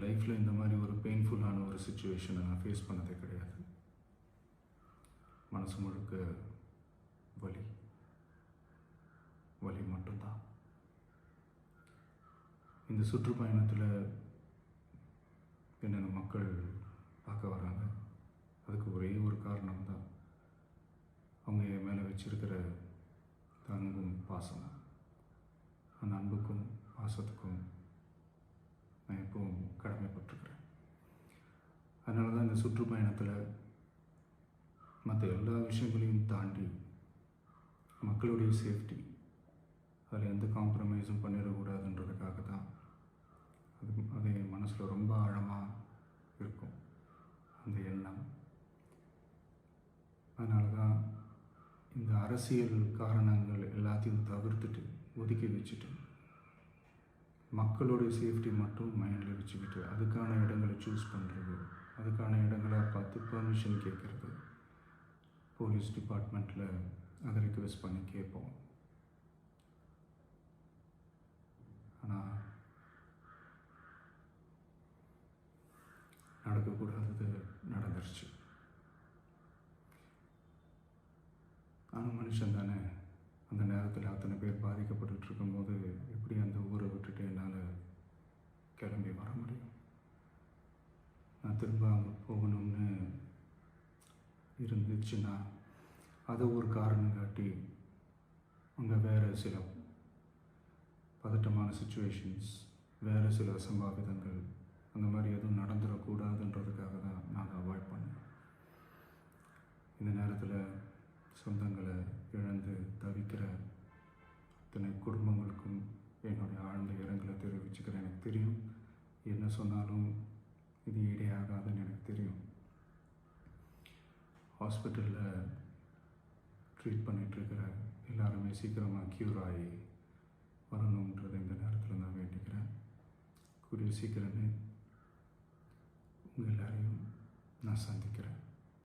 லைஃப்பில் இந்த மாதிரி ஒரு பெயின்ஃபுல்லான ஒரு சுச்சுவேஷனை நான் ஃபேஸ் பண்ணதே கிடையாது. மனசு முழுக்க வலி வலி மட்டும்தான். இந்த சுற்றுப்பயணத்தில் என்னென்ன மக்கள் பார்க்க வராங்க, அதுக்கு ஒரே ஒரு காரணம் தான், அவங்க என் மேலே வச்சிருக்கிற அன்பும் பாசம். அந்த அன்புக்கும் பாசத்துக்கும் நான் எப்பவும் கடமைப்பட்டிருக்கிறேன். அதனால தான் இந்த சுற்றுப்பயணத்தில் மற்ற எல்லா விஷயங்களையும் தாண்டி மக்களுடைய சேஃப்டி, அதில் எந்த காம்ப்ரமைஸும் பண்ணிடக்கூடாதுன்றதுக்காக தான் அது என் மனசில் ரொம்ப ஆழமாக இருக்கும் அந்த எண்ணம். அதனால தான் இந்த அரசியல் காரணங்கள் எல்லாத்தையும் தவிர்த்துட்டு ஒதுக்கி வச்சுட்டு மக்களுடைய சேஃப்டி மட்டும் மைண்டில் வச்சுக்கிட்டு அதுக்கான இடங்களை சூஸ் பண்ணுறது, அதுக்கான இடங்களை பார்த்து பெர்மிஷன் கேட்குறது, போலீஸ் டிபார்ட்மெண்ட்டில் அதை ரிக்வெஸ்ட் பண்ணி கேட்போம். ஆனால் நடக்கக்கூடாதது நடந்துருச்சு. ஆனால் மனுஷன் தானே, அந்த நேரத்தில் அத்தனை பேர் பாதிக்கப்பட்டு இருக்கும்போது எப்படி அந்த ஊரை விட்டுட்டு என்னால் கிளம்பி வர முடியும்? நான் திரும்ப அங்கே போகணும்னு இருந்துச்சுன்னா அதை ஒரு காரணம் காட்டி அங்கே வேறு சில பதட்டமான சுச்சுவேஷன்ஸ், வேறு சில அசம்பாவிதங்கள் அந்த மாதிரி எதுவும் நடந்துடக்கூடாதுன்றதுக்காக தான் நான் அவாய்ட் பண்ணேன். இந்த நேரத்தில் சொந்தங்களை இழந்து தவிக்கிற அத்தனை குடும்பங்களுக்கும் என்னுடைய ஆழ்ந்த இரங்கலை தெரிவிச்சுக்கிறேன். எனக்கு தெரியும், என்ன சொன்னாலும் இது ஈடேயாகாதுன்னு எனக்கு தெரியும். ஹாஸ்பிட்டலில் ட்ரீட் பண்ணிகிட்ருக்கிற எல்லாருமே சீக்கிரமாக க்யூர் ஆகி வரணுன்றதை இந்த நேரத்தில் நான் வேண்டிக்கிறேன். கூடிய சீக்கிரமே உங்கள் எல்லாரையும் நான் சந்திக்கிறேன்.